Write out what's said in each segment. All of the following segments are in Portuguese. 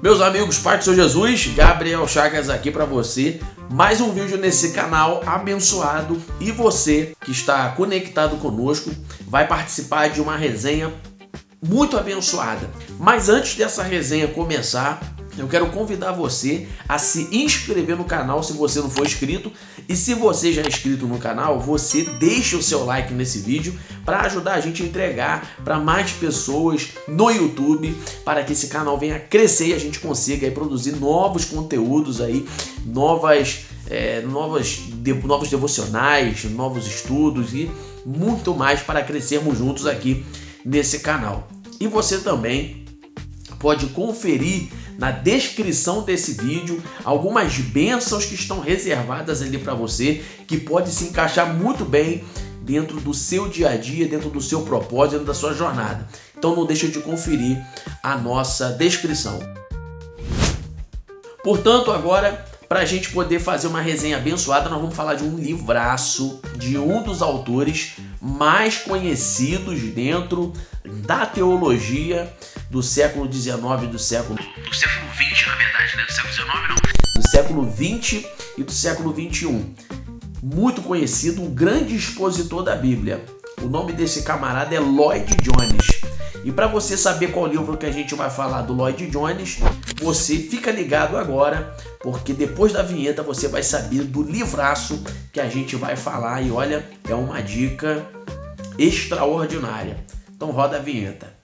Meus amigos, Pai do Senhor Jesus, Gabriel Chagas aqui para você. Mais um vídeo nesse canal abençoado. E você que está conectado conosco vai participar de uma resenha muito abençoada. Mas antes dessa resenha começar, eu quero convidar você a se inscrever no canal se você não for inscrito. E se você já é inscrito no canal, você deixa o seu like nesse vídeo para ajudar a gente a entregar para mais pessoas no YouTube, para que esse canal venha crescer e a gente consiga aí produzir novos conteúdos aí, novos devocionais, novos estudos e muito mais para crescermos juntos aqui nesse canal. E você também pode conferir na descrição desse vídeo algumas bênçãos que estão reservadas ali para você, que pode se encaixar muito bem dentro do seu dia a dia, dentro do seu propósito, dentro da sua jornada. Então não deixa de conferir a nossa descrição. Portanto, agora, para a gente poder fazer uma resenha abençoada, nós vamos falar de um livraço de um dos autores mais conhecidos dentro da teologia do século XIX, do século XX, na verdade, né? Do século XIX não. Do século XX e do século XXI. Muito conhecido, um grande expositor da Bíblia. O nome desse camarada é Lloyd Jones. E para você saber qual livro que a gente vai falar do Lloyd Jones, você fica ligado agora, porque depois da vinheta você vai saber do livraço que a gente vai falar. E olha, é uma dica extraordinária. Então roda a vinheta.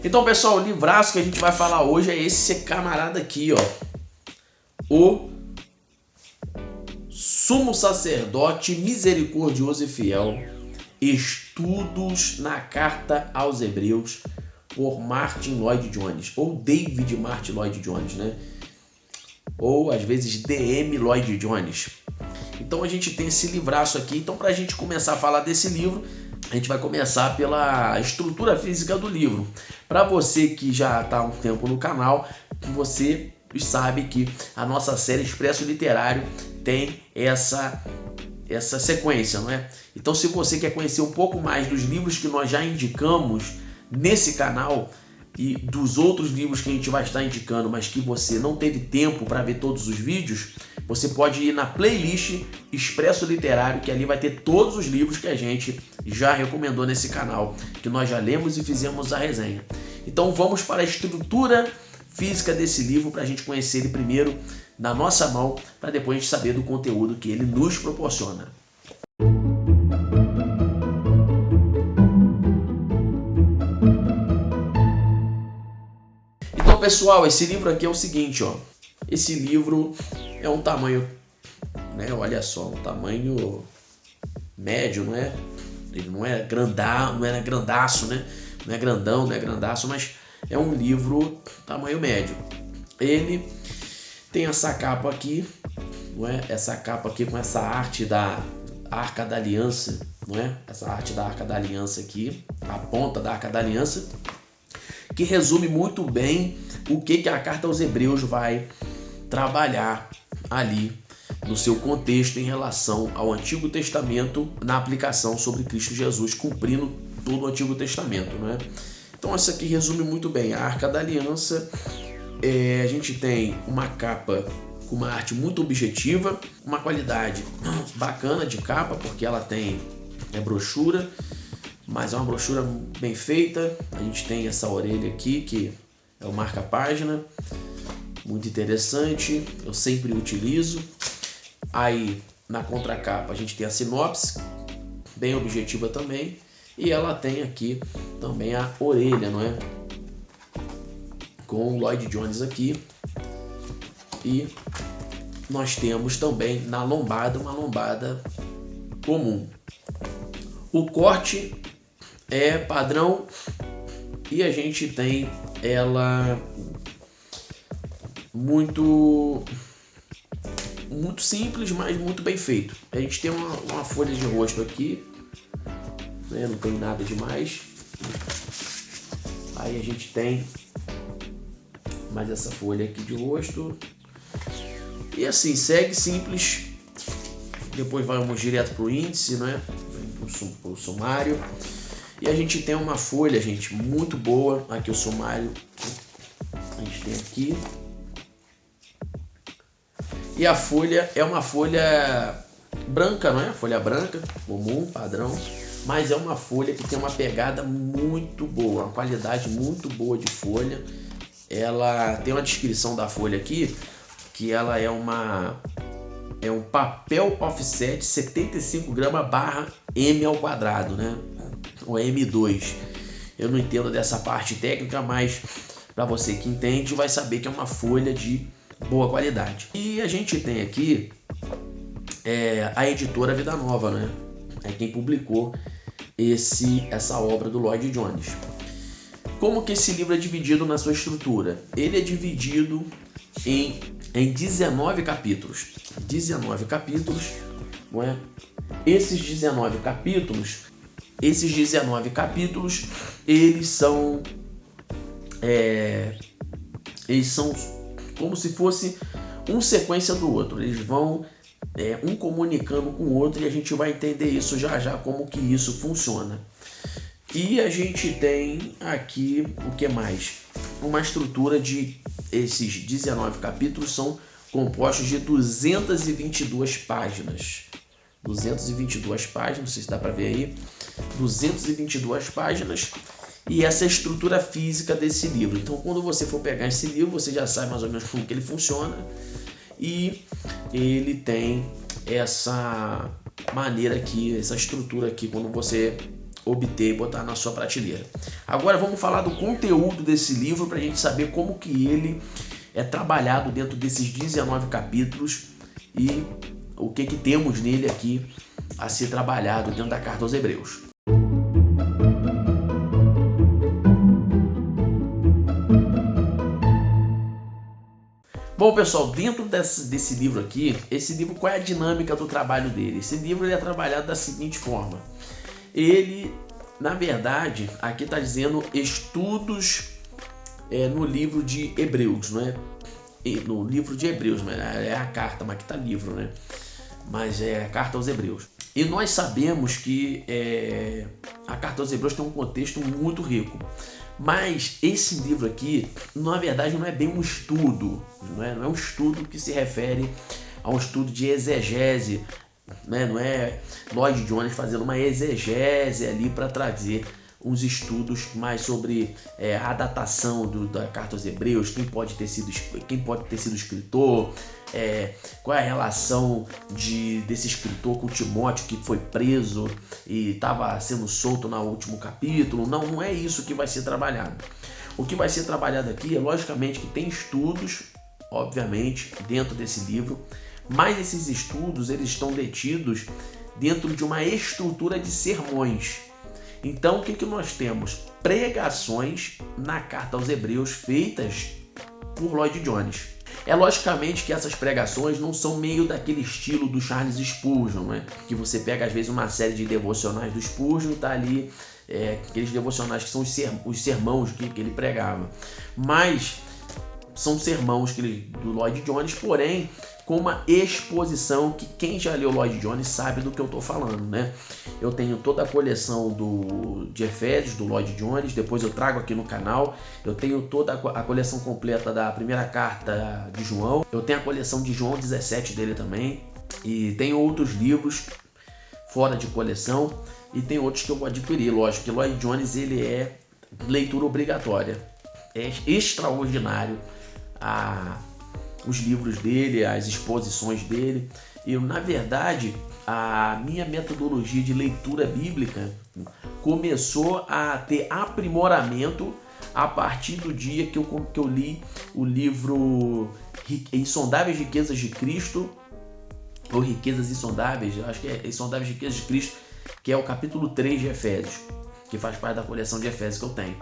Então, pessoal, o livraço que a gente vai falar hoje é esse camarada aqui, ó. O Sumo Sacerdote Misericordioso e Fiel, Estudos na Carta aos Hebreus, por Martyn Lloyd-Jones, ou David Martyn Lloyd-Jones, né? Ou, às vezes, D.M. Lloyd-Jones. Então, a gente tem esse livraço aqui. Então, para a gente começar a falar desse livro, a gente vai começar pela estrutura física do livro. Para você que já está há um tempo no canal, você sabe que a nossa série Expresso Literário tem essa sequência, não é? Então, se você quer conhecer um pouco mais dos livros que nós já indicamos nesse canal e dos outros livros que a gente vai estar indicando, mas que você não teve tempo para ver todos os vídeos, você pode ir na playlist Expresso Literário, que ali vai ter todos os livros que a gente já recomendou nesse canal, que nós já lemos e fizemos a resenha. Então vamos para a estrutura física desse livro, para a gente conhecer ele primeiro na nossa mão, para depois a gente saber do conteúdo que ele nos proporciona. Então, pessoal, esse livro aqui é o seguinte, ó. Esse livro é um tamanho, né? Olha só, um tamanho médio, não é? Ele não é grandaço, né? Não é grandão, não é grandaço, mas é um livro tamanho médio. Ele tem essa capa aqui, não é? Essa capa aqui com essa arte da Arca da Aliança, não é? Essa arte da Arca da Aliança aqui, a ponta da Arca da Aliança, que resume muito bem o que a Carta aos Hebreus vai trabalhar ali no seu contexto em relação ao Antigo Testamento, na aplicação sobre Cristo Jesus, cumprindo todo o Antigo Testamento, não é? Então essa aqui resume muito bem a Arca da Aliança. A gente tem uma capa com uma arte muito objetiva, uma qualidade bacana de capa, porque ela tem brochura, mas é uma brochura bem feita. A gente tem essa orelha aqui, que é o marca-página, muito interessante, eu sempre utilizo. Aí na contracapa a gente tem a sinopse, bem objetiva também, e ela tem aqui também a orelha, não é? Com o Lloyd Jones aqui. E nós temos também na lombada uma lombada comum. O corte é padrão e a gente tem ela muito simples, mas muito bem feito. A gente tem uma folha de rosto aqui, né? Não tem nada demais. Aí a gente tem mais essa folha aqui de rosto. E assim, segue simples. Depois vamos direto para o índice, né? Para o sumário. E a gente tem uma folha, gente, muito boa. Aqui o sumário. A gente tem aqui. E a folha é uma folha branca, não é? Folha branca, comum, padrão. Mas é uma folha que tem uma pegada muito boa, uma qualidade muito boa de folha. Ela tem uma descrição da folha aqui, que ela é um papel offset 75 gramas barra M ao quadrado, né? Ou M2. Eu não entendo dessa parte técnica, mas para você que entende vai saber que é uma folha de boa qualidade. E a gente tem aqui a editora Vida Nova, né? É quem publicou essa obra do Lloyd Jones. Como que esse livro é dividido na sua estrutura? Ele é dividido em 19 capítulos. 19 capítulos, não é? Esses 19 capítulos, eles são como se fosse uma sequência do outro. Eles vão um comunicando com o outro e a gente vai entender isso já já, como que isso funciona. E a gente tem aqui o que mais? Uma estrutura de esses 19 capítulos são compostos de 222 páginas. 222 páginas, não sei se dá para ver aí. 222 páginas. E essa é a estrutura física desse livro. Então, quando você for pegar esse livro, você já sabe mais ou menos como que ele funciona. E ele tem essa maneira aqui, essa estrutura aqui, quando você obter e botar na sua prateleira. Agora vamos falar do conteúdo desse livro para a gente saber como que ele é trabalhado dentro desses 19 capítulos e o que temos nele aqui a ser trabalhado dentro da Carta aos Hebreus. Bom, pessoal, dentro desse livro aqui, esse livro, qual é a dinâmica do trabalho dele? Esse livro ele é trabalhado da seguinte forma. Ele, na verdade, aqui está dizendo estudos no livro de Hebreus, não é? No livro de Hebreus, é a carta, mas aqui está livro, né? Mas é a Carta aos Hebreus. E nós sabemos que a Carta aos Hebreus tem um contexto muito rico. Mas esse livro aqui, na verdade, não é bem um estudo, não é um estudo que se refere a um estudo de exegese, né? Não é Lloyd Jones fazendo uma exegese ali para trazer uns estudos mais sobre a datação da Carta aos Hebreus, quem pode ter sido escritor, qual é a relação desse escritor com Timóteo, que foi preso e estava sendo solto no último capítulo. Não é isso que vai ser trabalhado. O que vai ser trabalhado aqui é, logicamente, que tem estudos, obviamente, dentro desse livro, mas esses estudos eles estão detidos dentro de uma estrutura de sermões. Então, o que nós temos? Pregações na Carta aos Hebreus feitas por Lloyd Jones. É logicamente que essas pregações não são meio daquele estilo do Charles Spurgeon, né? Que você pega às vezes uma série de devocionais do Spurgeon e tá ali aqueles devocionais que são os sermãos que ele pregava. Mas são sermãos do Lloyd Jones, porém com uma exposição que quem já leu Lloyd Jones sabe do que eu estou falando, né? Eu tenho toda a coleção de Efésios, do Lloyd Jones, depois eu trago aqui no canal. Eu tenho toda a coleção completa da primeira carta de João. Eu tenho a coleção de João 17 dele também. E tem outros livros fora de coleção. E tem outros que eu vou adquirir, lógico que Lloyd Jones ele é leitura obrigatória. É extraordinário os livros dele, as exposições dele. Eu, na verdade, a minha metodologia de leitura bíblica começou a ter aprimoramento a partir do dia que eu li o livro Insondáveis Riquezas de Cristo, ou Riquezas Insondáveis, acho que é Insondáveis Riquezas de Cristo, que é o capítulo 3 de Efésios, que faz parte da coleção de Efésios que eu tenho.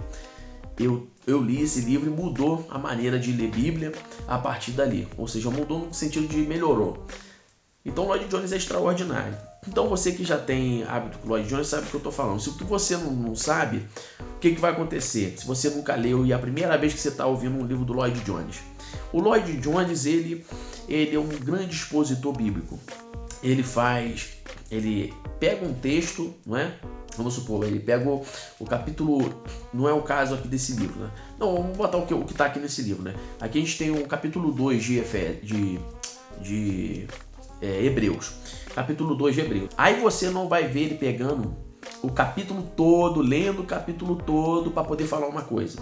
Eu li esse livro e mudou a maneira de ler Bíblia a partir dali. Ou seja, mudou no sentido de melhorou. Então, Lloyd Jones é extraordinário. Então, você que já tem hábito com Lloyd Jones sabe o que eu estou falando. Se você não sabe, o que vai acontecer? Se você nunca leu e é a primeira vez que você está ouvindo um livro do Lloyd Jones. O Lloyd Jones, ele é um grande expositor bíblico. Ele pega um texto, não é? Vamos supor, ele pega o capítulo, não é o caso aqui desse livro, né? Não, vamos botar o que está aqui nesse livro, né? Aqui a gente tem o capítulo 2 de Hebreus. Capítulo 2 de Hebreus. Aí você não vai ver ele pegando o capítulo todo, lendo o capítulo todo para poder falar uma coisa.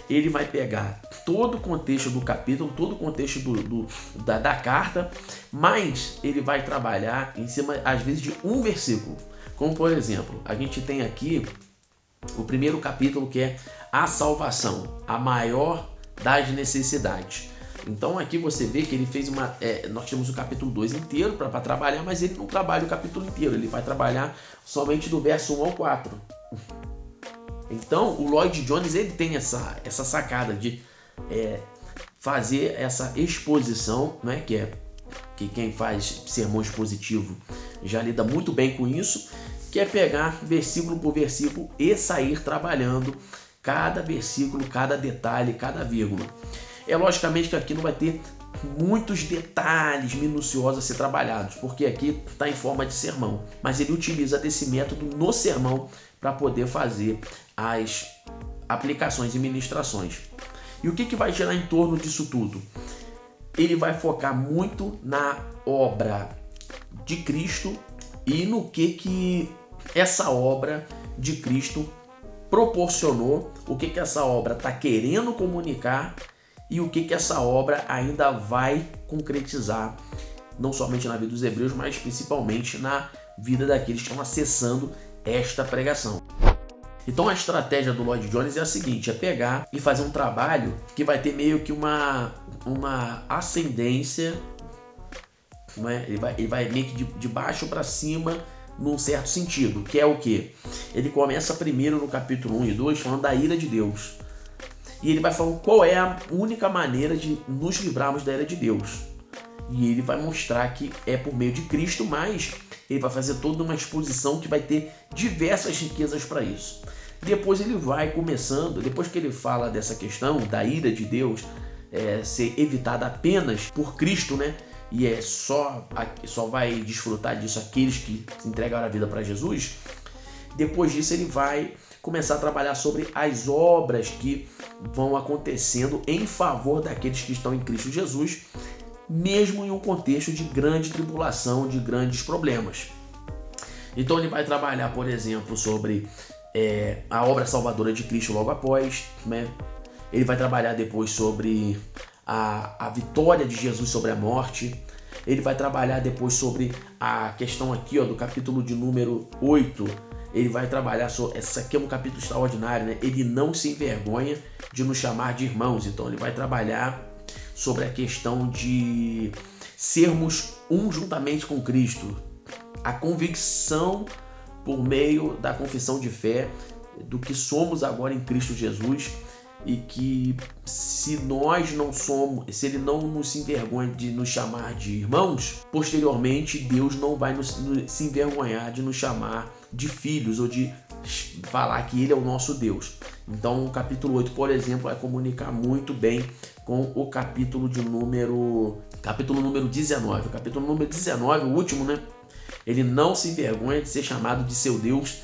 Ele vai pegar todo o contexto do capítulo, todo o contexto da carta, mas ele vai trabalhar em cima, às vezes, de um versículo. Como, por exemplo, a gente tem aqui o primeiro capítulo, que é a salvação, a maior das necessidades. Então aqui você vê que ele fez nós temos o capítulo 2 inteiro para trabalhar, mas ele não trabalha o capítulo inteiro, ele vai trabalhar somente do verso 1 ao 4. Então o Lloyd Jones, ele tem essa sacada de fazer essa exposição, né, que quem faz sermão expositivo já lida muito bem com isso, que é pegar versículo por versículo e sair trabalhando cada versículo, cada detalhe, cada vírgula. É logicamente que aqui não vai ter muitos detalhes minuciosos a ser trabalhados, porque aqui está em forma de sermão, mas ele utiliza desse método no sermão para poder fazer as aplicações e ministrações. E o que vai gerar em torno disso tudo? Ele vai focar muito na obra de Cristo e no que essa obra de Cristo proporcionou, o que essa obra está querendo comunicar e o que essa obra ainda vai concretizar, não somente na vida dos hebreus, mas principalmente na vida daqueles que estão acessando esta pregação. Então a estratégia do Lloyd Jones é a seguinte, é pegar e fazer um trabalho que vai ter meio que uma ascendência, não é? Ele vai meio que de baixo para cima, num certo sentido, que é o quê? Ele começa primeiro no capítulo 1 e 2 falando da ira de Deus. E ele vai falando qual é a única maneira de nos livrarmos da ira de Deus. E ele vai mostrar que é por meio de Cristo, mas ele vai fazer toda uma exposição que vai ter diversas riquezas para isso. Depois ele vai começando, depois que ele fala dessa questão da ira de Deus ser evitada apenas por Cristo, né? E só vai desfrutar disso aqueles que entregaram a vida para Jesus. Depois disso ele vai começar a trabalhar sobre as obras que vão acontecendo em favor daqueles que estão em Cristo Jesus, mesmo em um contexto de grande tribulação, de grandes problemas. Então ele vai trabalhar, por exemplo, sobre a obra salvadora de Cristo logo após, né? Ele vai trabalhar depois sobre a vitória de Jesus sobre a morte. Ele vai trabalhar depois sobre a questão aqui do capítulo de número 8. Ele vai trabalhar sobre... Esse aqui é um capítulo extraordinário, né? Ele não se envergonha de nos chamar de irmãos. Então ele vai trabalhar sobre a questão de sermos um juntamente com Cristo. A convicção por meio da confissão de fé do que somos agora em Cristo Jesus, e que se ele não nos envergonha de nos chamar de irmãos, posteriormente Deus não vai se envergonhar de nos chamar de filhos ou de falar que Ele é o nosso Deus. Então o capítulo 8, por exemplo, vai comunicar muito bem com o capítulo número 19. O capítulo número 19, o último, né? Ele não se envergonha de ser chamado de seu Deus,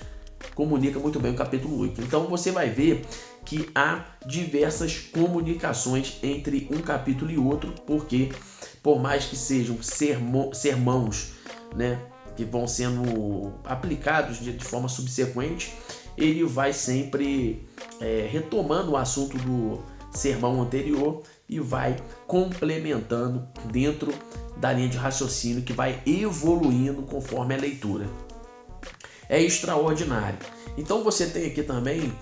comunica muito bem o capítulo 8. Então você vai ver que há diversas comunicações entre um capítulo e outro, porque por mais que sejam sermãos, né, que vão sendo aplicados de forma subsequente, ele vai sempre retomando o assunto do sermão anterior e vai complementando dentro da linha de raciocínio, que vai evoluindo conforme a leitura. É extraordinário. Então você tem aqui também,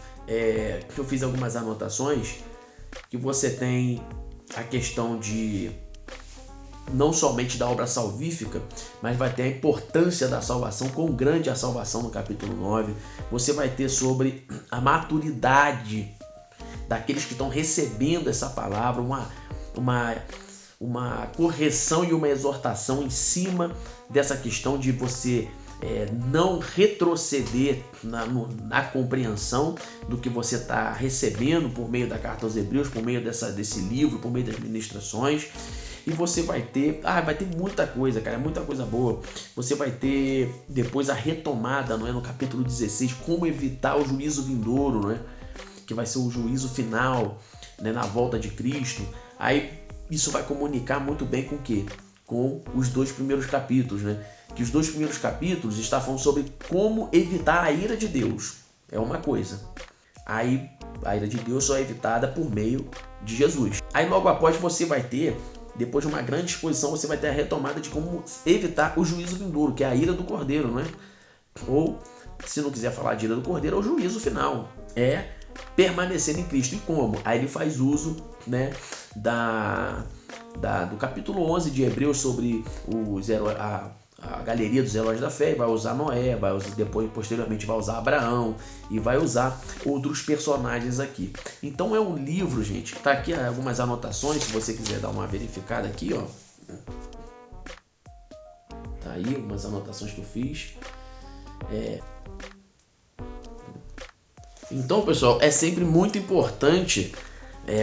que eu fiz algumas anotações, que você tem a questão de não somente da obra salvífica, mas vai ter a importância da salvação, quão grande é a salvação no capítulo 9. Você vai ter sobre a maturidade daqueles que estão recebendo essa palavra, uma correção e uma exortação em cima dessa questão de você não retroceder na compreensão do que você está recebendo por meio da Carta aos Hebreus, por meio desse livro, por meio das ministrações. E você vai ter muita coisa, cara, muita coisa boa. Você vai ter depois a retomada, não é, no capítulo 16, como evitar o juízo vindouro, não é? Que vai ser o juízo final, né, na volta de Cristo. Aí isso vai comunicar muito bem com o quê? Com os 2 primeiros capítulos, né? Que os 2 primeiros capítulos estão falando sobre como evitar a ira de Deus. É uma coisa. Aí a ira de Deus só é evitada por meio de Jesus. Aí logo após você vai ter, depois de uma grande exposição, você vai ter a retomada de como evitar o juízo vindouro, que é a ira do Cordeiro, né? Ou, se não quiser falar de ira do Cordeiro, é o juízo final. É permanecer em Cristo. E como? Aí ele faz uso, né, do capítulo 11 de Hebreus sobre a galeria dos heróis da fé, e vai usar Noé, posteriormente vai usar Abraão e vai usar outros personagens aqui. Então é um livro, gente, tá aqui algumas anotações, se você quiser dar uma verificada aqui, ó. Tá aí algumas anotações que eu fiz. Então, pessoal, é sempre muito importante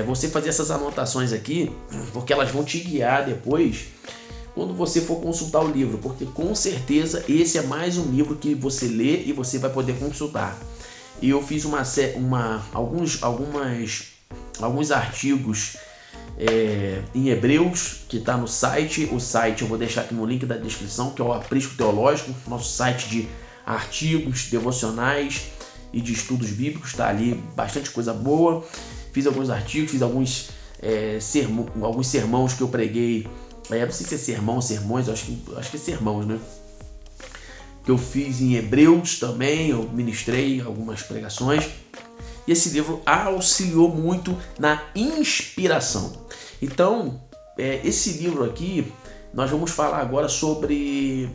você fazer essas anotações aqui, porque elas vão te guiar depois quando você for consultar o livro, porque com certeza esse é mais um livro que você lê e você vai poder consultar. E eu fiz alguns artigos em Hebreus, que está no site. O site eu vou deixar aqui no link da descrição, que é o Aprisco Teológico, nosso site de artigos devocionais e de estudos bíblicos. Está ali bastante coisa boa. Fiz alguns artigos, fiz alguns sermãos que eu preguei. Não sei se é sermões, acho que é sermãos, né? Que eu fiz em Hebreus também, eu ministrei algumas pregações. E esse livro auxiliou muito na inspiração. Então, esse livro aqui, nós vamos falar agora sobre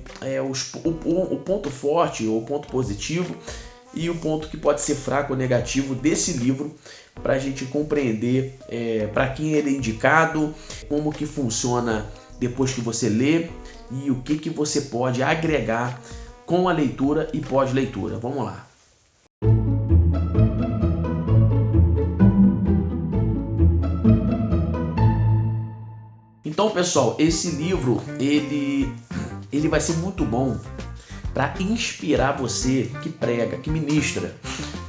o ponto forte ou o ponto positivo e o ponto que pode ser fraco ou negativo desse livro, para a gente compreender para quem ele é indicado, como que funciona depois que você lê e o que você pode agregar com a leitura e pós-leitura. Vamos lá. Então, pessoal, esse livro ele vai ser muito bom para inspirar você que prega, que ministra.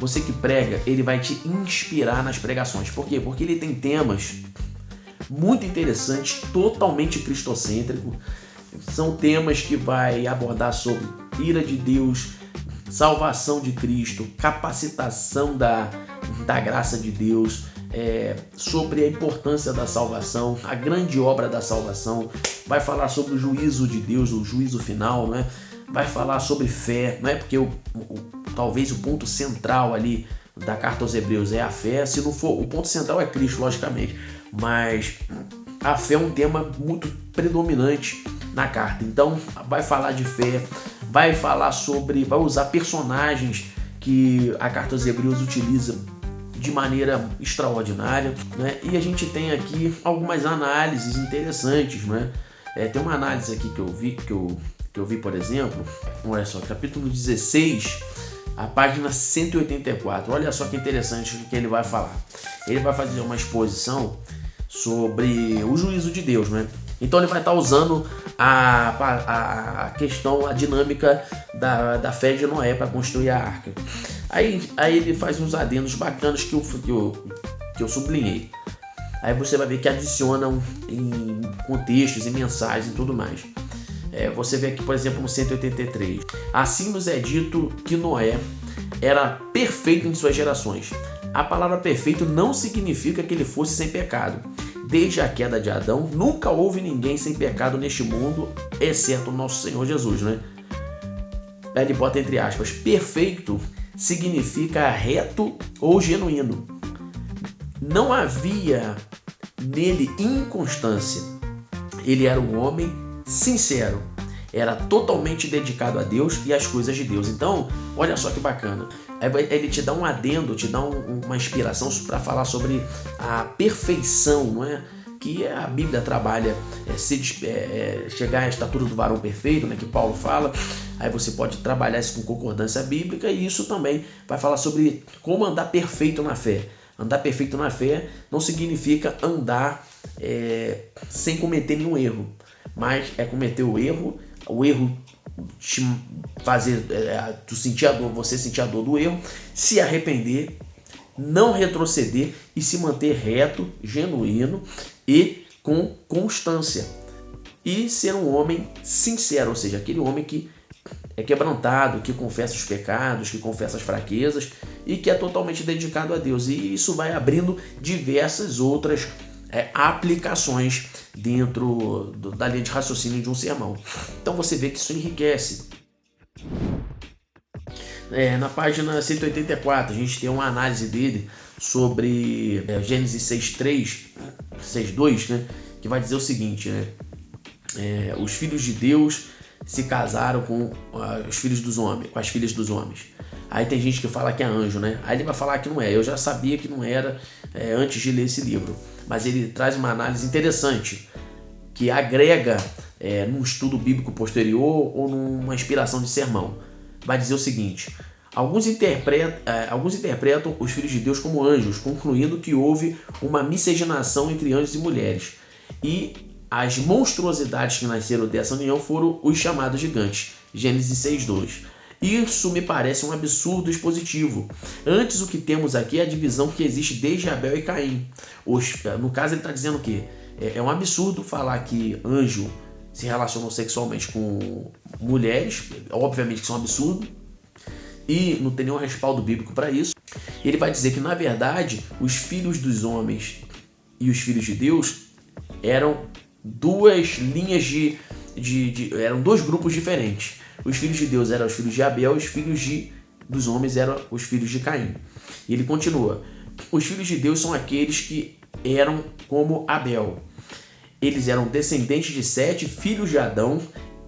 Você que prega, ele vai te inspirar nas pregações. Por quê? Porque ele tem temas muito interessantes, totalmente cristocêntricos. São temas que vai abordar sobre ira de Deus, salvação de Cristo, capacitação da graça de Deus, sobre a importância da salvação, a grande obra da salvação. Vai falar sobre o juízo de Deus, o juízo final, né? Vai falar sobre fé, não é? Porque talvez o ponto central ali da Carta aos Hebreus é a fé. Se não for, o ponto central é Cristo, logicamente, mas a fé é um tema muito predominante na carta. Então vai falar de fé, vai usar personagens que a Carta aos Hebreus utiliza de maneira extraordinária, né? E a gente tem aqui algumas análises interessantes, né? Tem uma análise aqui que eu vi, por exemplo, olha só, capítulo 16, a página 184. Olha só que interessante o que ele vai falar. Ele vai fazer uma exposição sobre o juízo de Deus, né? Então ele vai estar usando a questão, a dinâmica da fé de Noé para construir a arca. Aí ele faz uns adendos bacanas que eu sublinhei. Aí você vai ver que adicionam em contextos, em mensagens e tudo mais. Você vê aqui, por exemplo, no 183. Assim nos é dito que Noé era perfeito em suas gerações. A palavra perfeito não significa que ele fosse sem pecado. Desde a queda de Adão, nunca houve ninguém sem pecado neste mundo, exceto o nosso Senhor Jesus, né? Aí ele bota entre aspas, perfeito significa reto ou genuíno. Não havia nele inconstância. Ele era um homem sincero, era totalmente dedicado a Deus e às coisas de Deus. Então, olha só que bacana. Ele te dá um adendo, te dá uma inspiração para falar sobre a perfeição, não é? que a Bíblia trabalha chegar à estatura do varão perfeito, né, que Paulo fala. Aí você pode trabalhar isso com concordância bíblica, e isso também vai falar sobre como andar perfeito na fé. Andar perfeito na fé não significa andar sem cometer nenhum erro, mas é cometer o erro te fazer você sentir a dor do erro, se arrepender, não retroceder e se manter reto, genuíno e com constância, e ser um homem sincero, ou seja, aquele homem que é quebrantado, que confessa os pecados, que confessa as fraquezas e que é totalmente dedicado a Deus. E isso vai abrindo diversas outras aplicações dentro da linha de raciocínio de um sermão. Então você vê que isso enriquece. Na página 184 a gente tem uma análise dele sobre Gênesis 6:2, né, que vai dizer o seguinte, né, os filhos de Deus se casaram com os filhos dos homens, com as filhas dos homens. Aí tem gente que fala que é anjo, né? Aí ele vai falar que não é. Eu já sabia que não era antes de ler esse livro, mas ele traz uma análise interessante que agrega num estudo bíblico posterior ou numa inspiração de sermão. Vai dizer o seguinte: alguns interpretam os filhos de Deus como anjos, concluindo que houve uma miscigenação entre anjos e mulheres, e as monstruosidades que nasceram dessa união foram os chamados gigantes. Gênesis 6:2. Isso me parece um absurdo expositivo. Antes, o que temos aqui é a divisão que existe desde Abel e Caim. No caso, ele está dizendo que é um absurdo falar que anjo se relacionou sexualmente com mulheres, obviamente que isso é um absurdo, e não tem nenhum respaldo bíblico para isso. Ele vai dizer que, na verdade, os filhos dos homens e os filhos de Deus eram duas linhas eram dois grupos diferentes. Os filhos de Deus eram os filhos de Abel, os filhos dos homens eram os filhos de Caim. E ele continua: os filhos de Deus são aqueles que eram como Abel. Eles eram descendentes de Sete, filhos de Adão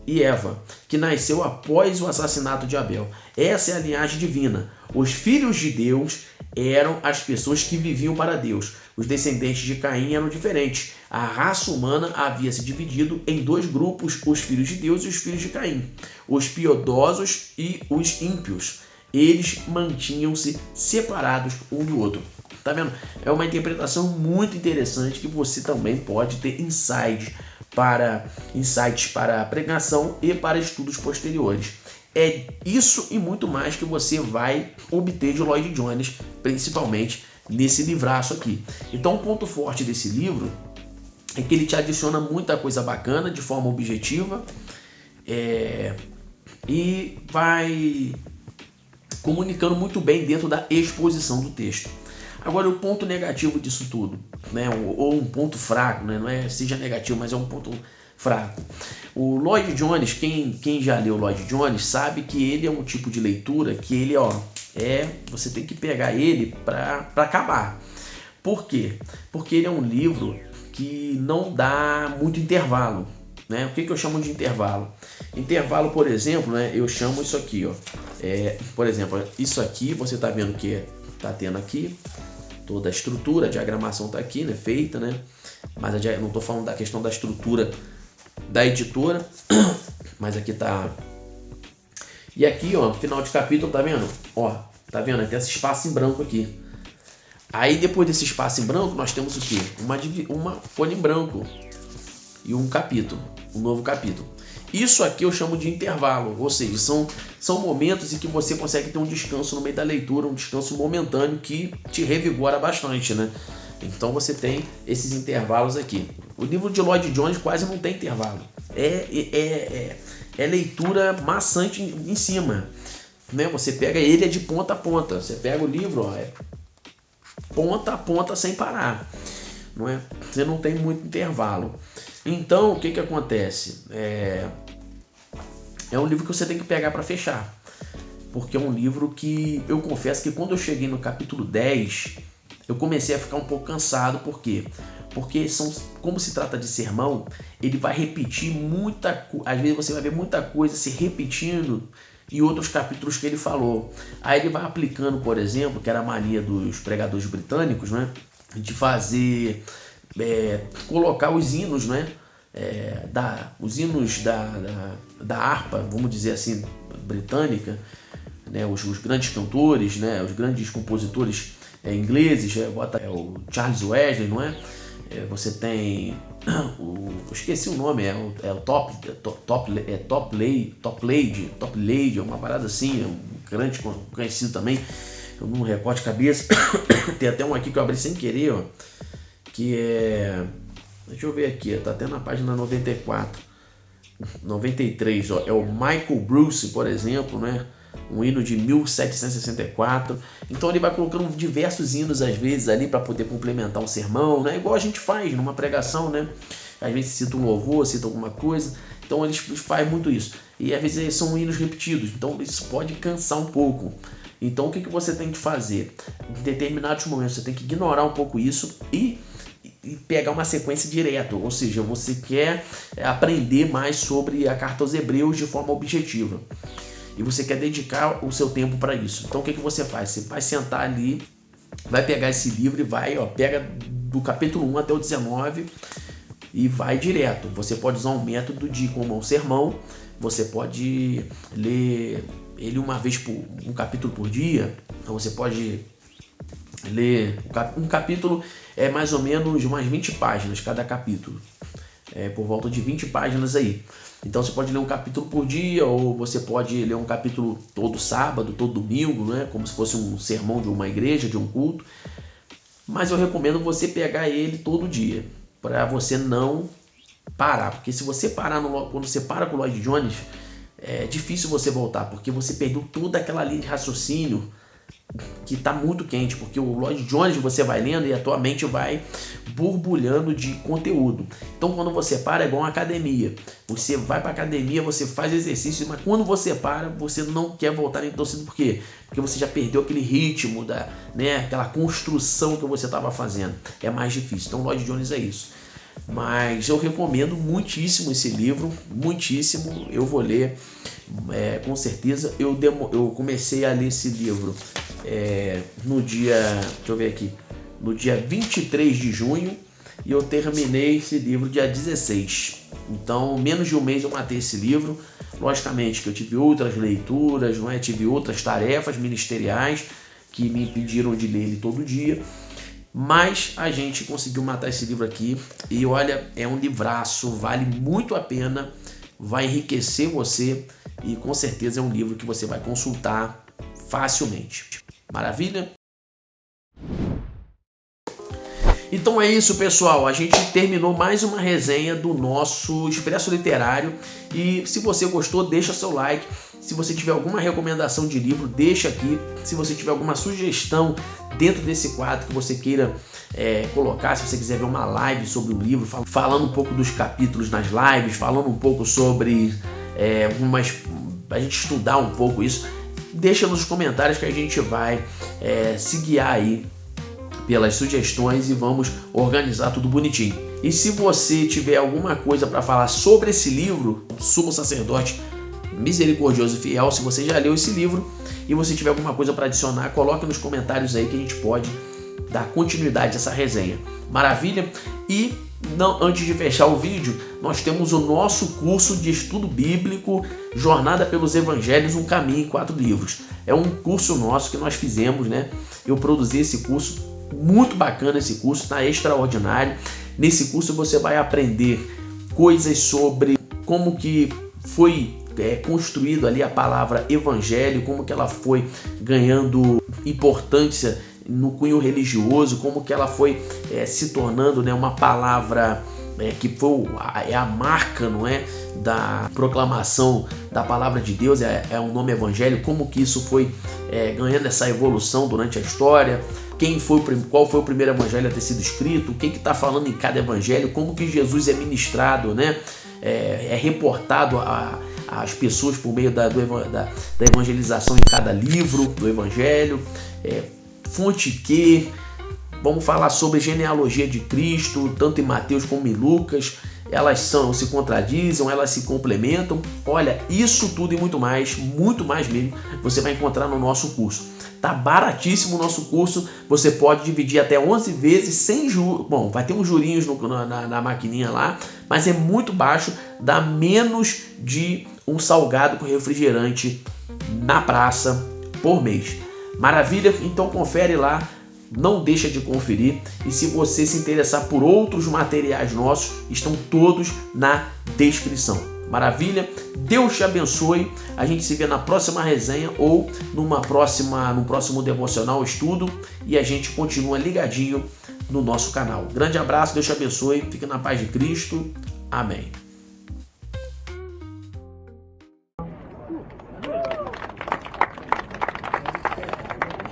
e Eva, que nasceu após o assassinato de Abel. Essa é a linhagem divina. Os filhos de Deus eram as pessoas que viviam para Deus. Os descendentes de Caim eram diferentes. A raça humana havia se dividido em dois grupos, os filhos de Deus e os filhos de Caim. Os piedosos e os ímpios. Eles mantinham-se separados um do outro. Tá vendo? É uma interpretação muito interessante que você também pode ter insights para a pregação e para estudos posteriores. É isso e muito mais que você vai obter de Lloyd Jones, principalmente nesse livraço aqui. Então, o ponto forte desse livro é que ele te adiciona muita coisa bacana de forma objetiva e vai comunicando muito bem dentro da exposição do texto. Agora, o ponto negativo disso tudo, né, ou um ponto fraco, né, não é seja negativo, mas é um ponto fraco. O Lloyd Jones, quem já leu Lloyd Jones sabe que ele é um tipo de leitura que ele, você tem que pegar ele para acabar. Por quê? Porque ele é um livro que não dá muito intervalo, né? O que eu chamo de intervalo? Intervalo, por exemplo, né, eu chamo isso aqui, por exemplo, isso aqui você está vendo que está tendo aqui toda a estrutura, a diagramação está aqui, né, feita, né? Mas eu não estou falando da questão da estrutura da editora, mas aqui tá. E aqui, final de capítulo, tá vendo? Tá vendo? Tem esse espaço em branco aqui. Aí depois desse espaço em branco, nós temos o quê? Uma folha em branco e um novo capítulo. Isso aqui eu chamo de intervalo, ou seja, são momentos em que você consegue ter um descanso no meio da leitura, um descanso momentâneo que te revigora bastante, né? Então você tem esses intervalos aqui. O livro de Lloyd Jones quase não tem intervalo. É leitura maçante em cima, né? Você pega ele de ponta a ponta. Você pega o livro, ponta a ponta sem parar, não é? Você não tem muito intervalo. Então o que acontece? É um livro que você tem que pegar para fechar, porque é um livro que eu confesso que quando eu cheguei no capítulo 10 eu comecei a ficar um pouco cansado. Por quê? Porque como se trata de sermão, ele vai repetir às vezes você vai ver muita coisa se repetindo em outros capítulos que ele falou. Aí ele vai aplicando, por exemplo, que era a mania dos pregadores britânicos, né, de fazer colocar os hinos, né? Os hinos da harpa, vamos dizer assim, britânica, né? Os grandes cantores, né? Os grandes compositores ingleses, o Charles Wesley, não é? Você tem eu esqueci o nome, Top Lady, uma parada assim, um grande conhecido também, eu não me recordo de cabeça. Tem até um aqui que eu abri sem querer, ó, que deixa eu ver aqui, tá até na página 94, 93, ó, é o Michael Bruce, por exemplo, né? Um hino de 1764. Então ele vai colocando diversos hinos às vezes ali para poder complementar um sermão, né? Igual a gente faz numa pregação, né? Às vezes cita um louvor, cita alguma coisa. Então eles fazem muito isso. E às vezes são hinos repetidos. Então isso pode cansar um pouco. Então o que você tem que fazer? Em determinados momentos você tem que ignorar um pouco isso e pegar uma sequência direto, ou seja, você quer aprender mais sobre a carta aos Hebreus de forma objetiva. E você quer dedicar o seu tempo para isso. Então o que você faz? Você vai sentar ali, vai pegar esse livro e pega do capítulo 1 até o 19 e vai direto. Você pode usar um método de como um sermão, você pode ler ele uma vez um capítulo por dia, então você pode ler um capítulo, mais ou menos umas 20 páginas cada capítulo, por volta de 20 páginas aí. Então você pode ler um capítulo por dia, ou você pode ler um capítulo todo sábado, todo domingo, né? Como se fosse um sermão de uma igreja, de um culto. Mas eu recomendo você pegar ele todo dia, para você não parar. Porque se você parar, quando você para com o Lloyd Jones, é difícil você voltar, porque você perdeu toda aquela linha de raciocínio que está muito quente, porque o Lloyd Jones você vai lendo e a tua mente vai borbulhando de conteúdo. Então quando você para é igual uma academia, você vai para academia, você faz exercício, mas quando você para, você não quer voltar nem tão cedo. Por quê? Porque você já perdeu aquele ritmo, aquela construção que você estava fazendo, é mais difícil. Então Lloyd Jones é isso. Mas eu recomendo muitíssimo esse livro, muitíssimo, eu vou ler com certeza. Eu comecei a ler esse livro no dia, deixa eu ver aqui, no dia 23 de junho e eu terminei esse livro dia 16. Então, menos de um mês eu matei esse livro. Logicamente que eu tive outras leituras, tive outras tarefas ministeriais que me impediram de ler ele todo dia. Mas a gente conseguiu matar esse livro aqui e olha, é um livraço, vale muito a pena, vai enriquecer você e com certeza é um livro que você vai consultar facilmente. Maravilha? Então é isso, pessoal, a gente terminou mais uma resenha do nosso Expresso Literário e se você gostou, deixa seu like. Se você tiver alguma recomendação de livro, deixa aqui. Se você tiver alguma sugestão dentro desse quadro que você queira colocar, se você quiser ver uma live sobre o livro, falando um pouco dos capítulos nas lives, falando um pouco sobre a gente estudar um pouco isso, deixa nos comentários que a gente vai se guiar aí pelas sugestões e vamos organizar tudo bonitinho. E se você tiver alguma coisa para falar sobre esse livro, Sumo Sacerdote Misericordioso e Fiel, se você já leu esse livro e você tiver alguma coisa para adicionar, coloque nos comentários aí que a gente pode dar continuidade a essa resenha. Maravilha? E antes de fechar o vídeo, nós temos o nosso curso de estudo bíblico Jornada pelos Evangelhos, um caminho em 4 livros. É um curso nosso que nós fizemos, né? Eu produzi esse curso, muito bacana esse curso, está extraordinário. Nesse curso você vai aprender coisas sobre como que foi construído ali a palavra evangelho, como que ela foi ganhando importância no cunho religioso, como que ela foi se tornando uma palavra que foi a marca, não é, da proclamação da palavra de Deus, é o nome evangelho, como que isso foi ganhando essa evolução durante a história, qual foi o primeiro evangelho a ter sido escrito, o que está falando em cada evangelho, como que Jesus é ministrado, né, é reportado às pessoas por meio da evangelização em cada livro do evangelho, fonte que... Vamos falar sobre genealogia de Cristo, tanto em Mateus como em Lucas. elas se contradizem, elas se complementam. Olha, isso tudo e muito mais mesmo, você vai encontrar no nosso curso. Tá baratíssimo o nosso curso, você pode dividir até 11 vezes sem juros. Bom, vai ter uns jurinhos na maquininha lá, mas é muito baixo, dá menos de um salgado com refrigerante na praça por mês. Maravilha? Então confere lá, não deixa de conferir. E se você se interessar por outros materiais nossos, estão todos na descrição. Maravilha? Deus te abençoe. A gente se vê na próxima resenha ou no próximo devocional estudo, e a gente continua ligadinho no nosso canal. Grande abraço, Deus te abençoe. Fique na paz de Cristo. Amém.